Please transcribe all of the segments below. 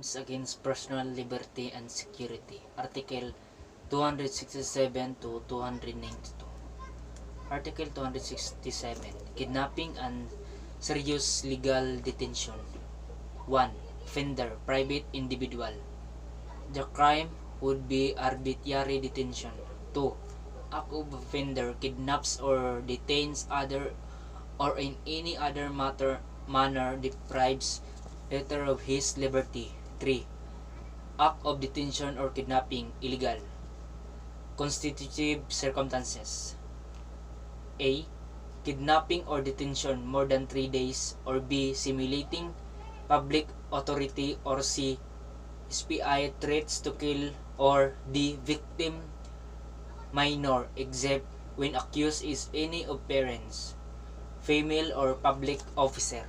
Against personal liberty and security. Article 267 to 292. Article 267. Kidnapping and serious legal detention. 1. Offender, private individual. The crime would be arbitrary detention. 2. Act of offender kidnaps or detains other or in any other manner deprives letter of his liberty. 3. Act of detention or kidnapping illegal. Constitutive circumstances. A. Kidnapping or detention more than 3 days, or B. Simulating public authority, or C. SPI threats to kill, or D. Victim minor except when accused is any of parents, female or public officer.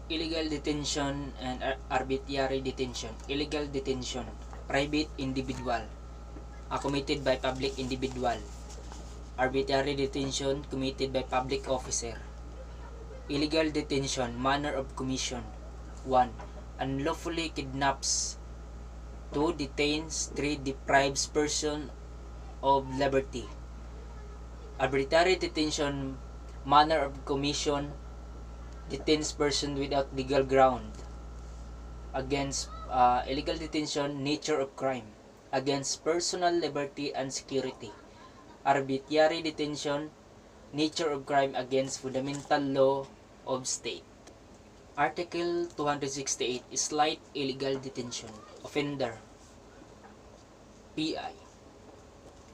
Illegal detention and arbitrary detention. Illegal detention, private individual, committed by public individual. Arbitrary detention, committed by public officer. Illegal detention, manner of commission. 1. Unlawfully kidnaps. 2. Detains. 3. Deprives person of liberty. Arbitrary detention, manner of commission, detains person without legal ground. Against illegal detention, nature of crime. Against personal liberty and security. Arbitrary detention, nature of crime against fundamental law of state. Article 268, slight illegal detention. Offender. PI.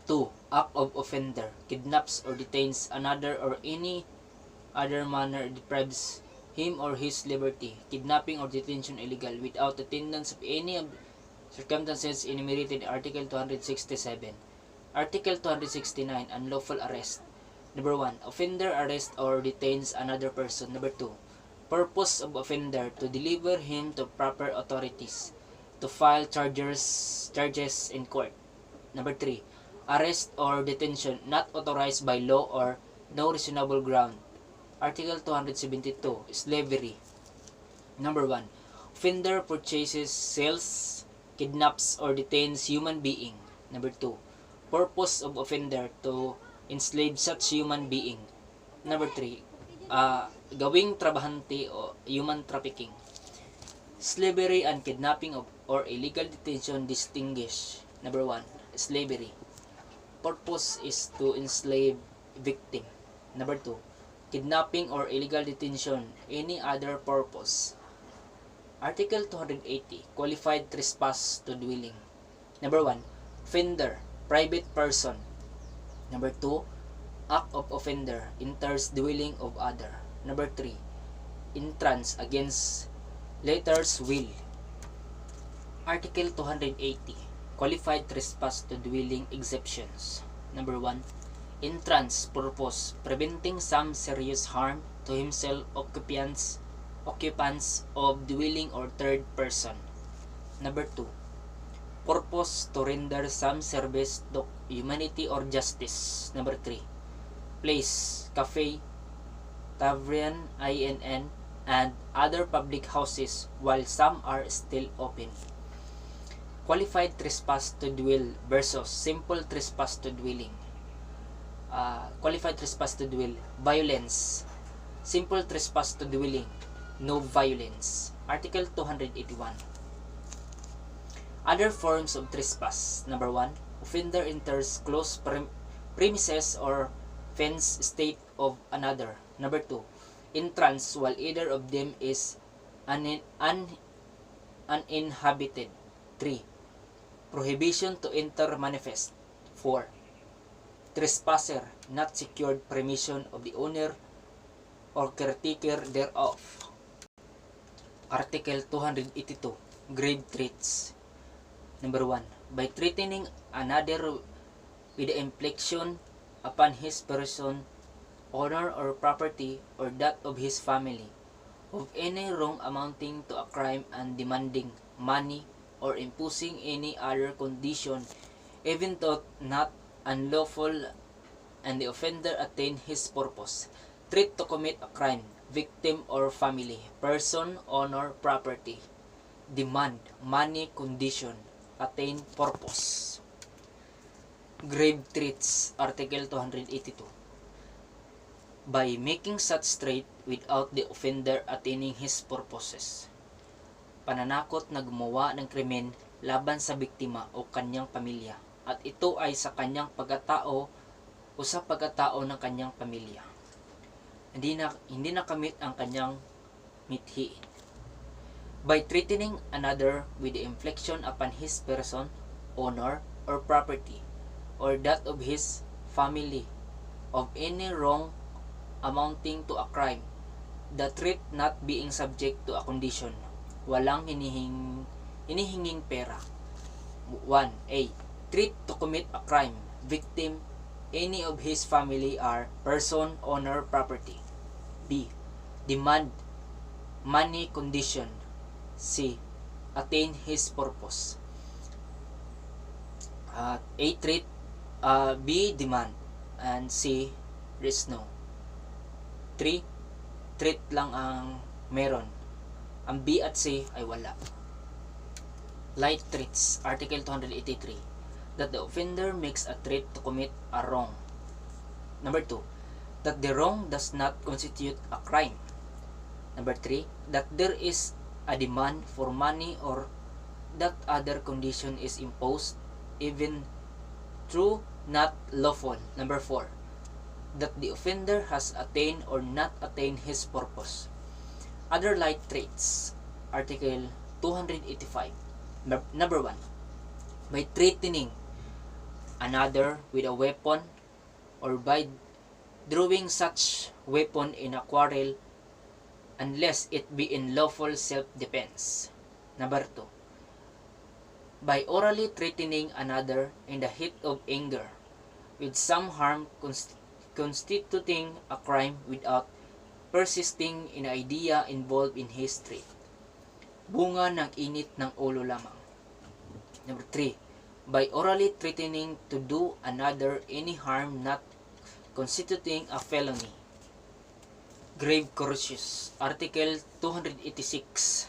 2. Act of offender kidnaps or detains another or any other manner deprives him or his liberty. Kidnapping or detention illegal without attendance of any of circumstances enumerated in Article 267. Article 269, unlawful arrest. Number 1. Offender arrests or detains another person. Number 2. Purpose of offender to deliver him to proper authorities to file charges in court. Number 3. Arrest or detention not authorized by law or no reasonable ground. Article 272. Slavery. Number 1. Offender purchases, sells, kidnaps, or detains human being. Number 2. Purpose of offender to enslave such human being. Number 3. Gawing trabahante o human trafficking. Slavery and kidnapping or illegal detention distinguish. Number 1. Slavery. Purpose is to enslave victim. Number 2. Kidnapping or illegal detention, any other purpose. Article 280. Qualified trespass to dwelling. Number 1. Offender, private person. Number 2. Act of offender, enters dwelling of other. Number 3. Entrance against letters will. Article 280. Qualified trespass to dwelling exceptions. Number 1. Entrance purpose, preventing some serious harm to himself, occupants of dwelling or third person. Number 2. Purpose to render some service to humanity or justice. Number 3. Place, cafe, tavern, INN, and other public houses while some are still open. Qualified trespass to dwell versus simple trespass to dwelling. Qualified trespass to dwell, violence. Simple trespass to dwelling, no violence. Article 281. Other forms of trespass. Number 1. Offender enters close premises or fence estate of another. Number 2. Entrance while either of them is uninhabited. 3. Prohibition to enter manifest. 4. Trespasser not secured permission of the owner or caretaker thereof. Article 282. Grave threats. Number 1. By threatening another with the infliction upon his person, honor or property, or that of his family, of any wrong amounting to a crime and demanding money or imposing any other condition, even though not unlawful, and the offender attain his purpose. Threat to commit a crime, victim or family, person, honor, property. demand, money, condition, attain, purpose. Grave threats, Article 282. By making such threat without the offender attaining his purposes. Pananakot na gumawa ng krimen laban sa biktima o kanyang pamilya, at ito ay sa kanyang pagkatao o sa pagkatao ng kanyang pamilya. Hindi nakamit ang kanyang mithiin. By threatening another with the infliction upon his person, honor, or property, or that of his family, of any wrong amounting to a crime, the threat not being subject to a condition, walang hinihinging pera. 1. A. Threat to commit a crime, victim, any of his family are person, honor, property. B. Demand, money, condition. C. Attain his purpose. A. Threat, B. Demand, and C. There's no. 3. Threat lang ang meron. Ang B at C ay wala. Light threats, Article 283. That the offender makes a threat to commit a wrong. Number 2. That the wrong does not constitute a crime. Number 3. That there is a demand for money or that other condition is imposed even though not lawful. Number 4. That the offender has attained or not attained his purpose. Other light threats, Article 285. Number 1. By threatening another with a weapon or by drawing such weapon in a quarrel unless it be in lawful self-defense. Number 2. By orally threatening another in the heat of anger with some harm constituting a crime without persisting in idea involved in his threat. Bunga ng init ng ulo lamang. Number 3. By orally threatening to do another any harm not constituting a felony. Grave coercion, Article 286.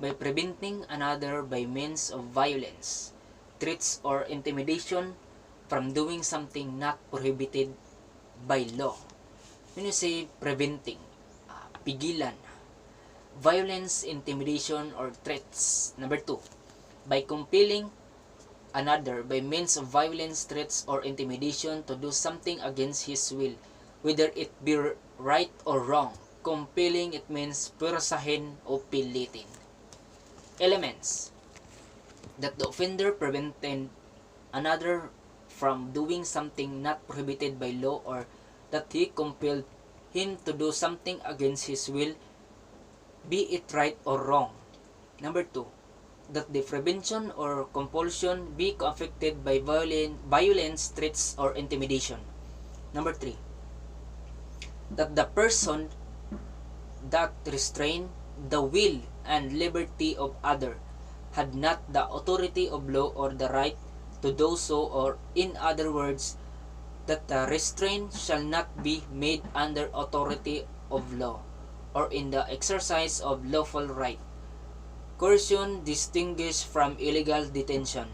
By preventing another by means of violence, threats, or intimidation from doing something not prohibited by law. When you say preventing, pigilan, violence, intimidation, or threats. Number 2. By compelling another by means of violence, threats, or intimidation to do something against his will, whether it be right or wrong. Compelling, it means pwersahin o pilitin. Elements. That the offender prevented another from doing something not prohibited by law or that he compelled him to do something against his will, be it right or wrong. Number 2. That the prevention or compulsion be affected by violence, threats, or intimidation. Number 3. That the person that restrained the will and liberty of other had not the authority of law or the right to do so, or in other words, that the restraint shall not be made under authority of law or in the exercise of lawful right. Coercion distinguished from illegal detention.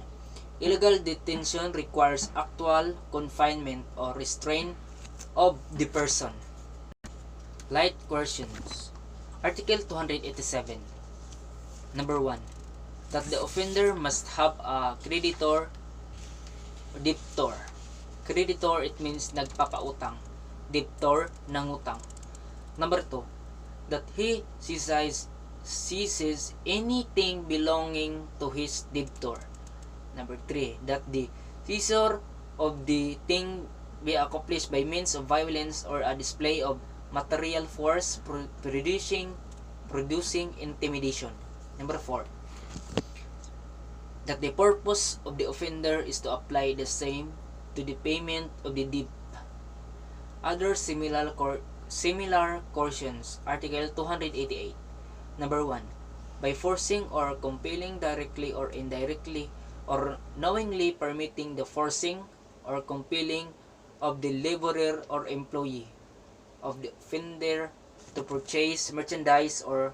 Illegal detention requires actual confinement or restraint of the person. Light coercions. Article 287. Number 1. That the offender must have a creditor or debtor. Creditor, it means nagpapautang. Debtor, nangutang. Number 2. That he seizes anything belonging to his debtor. Number 3. That the seizure of the thing be accomplished by means of violence or a display of material force producing intimidation. Number 4. That the purpose of the offender is to apply the same to the payment of the debt. Other similar coercions, Article 288. Number 1. By forcing or compelling directly or indirectly or knowingly permitting the forcing or compelling of the laborer or employee of the offender to purchase merchandise or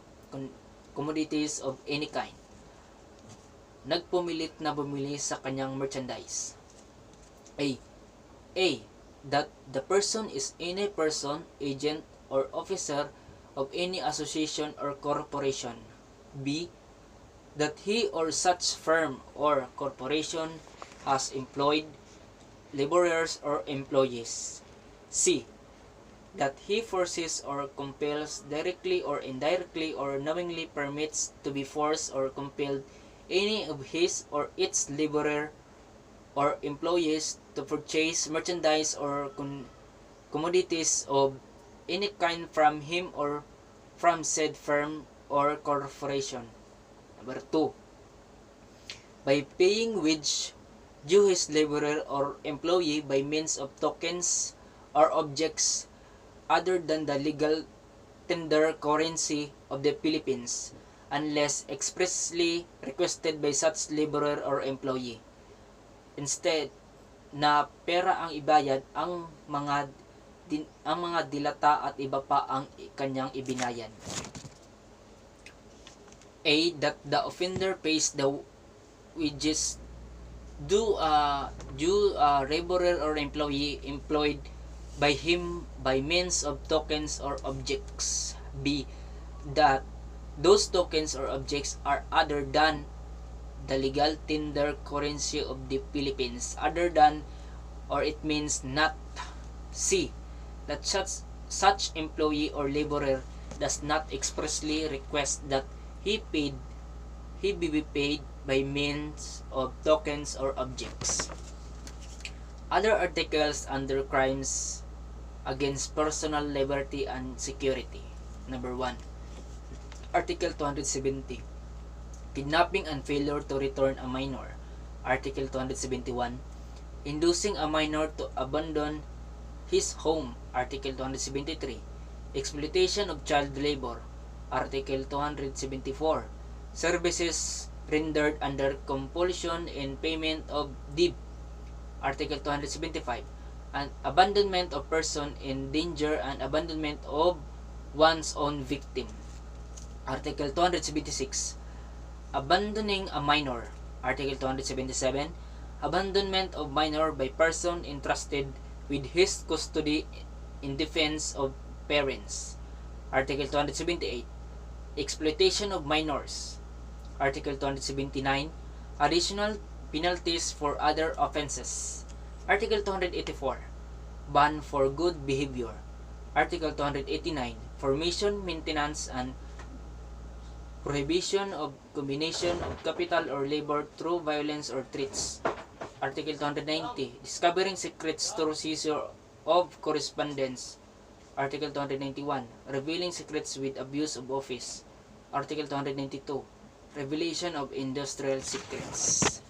commodities of any kind. nagpumilit na bumili sa kanyang merchandise. A. That the person is any person, agent, or officer of any association or corporation. B. That he or such firm or corporation has employed laborers or employees. C. That he forces or compels directly or indirectly or knowingly permits to be forced or compelled any of his or its laborer or employees to purchase merchandise or commodities of any kind from him or from said firm or corporation. Number 2. By paying wage due his laborer or employee by means of tokens or objects other than the legal tender currency of the Philippines, unless expressly requested by such laborer or employee. Instead, na pera ang ibayad, ang mga dilata at iba pa ang kanyang ibinayad. A. That the offender pays the wages due laborer or employee employed by him by means of tokens or objects. B. That those tokens or objects are other than the legal tender currency of the Philippines, other than or it means not. C. That such employee or laborer does not expressly request that he be paid by means of tokens or objects. Other articles under crimes against personal liberty and security. Number 1. Article 270. Kidnapping and failure to return a minor. Article 271. Inducing a minor to abandon his home. Article 273. Exploitation of child labor. Article 274. Services rendered under compulsion in payment of DIB. Article 275. And abandonment of person in danger and abandonment of one's own victim. Article 276. Abandoning a minor. Article 277. Abandonment of minor by person entrusted with his custody in defense of parents. Article 278. Exploitation of minors. Article 279. Additional penalties for other offenses. Article 284. Ban for good behavior. Article 289. Formation, maintenance, and prohibition of combination of capital or labor through violence or threats. Article 290. Discovering secrets through seizure of correspondence. Article 291. Revealing secrets with abuse of office. Article 292. Revelation of industrial secrets.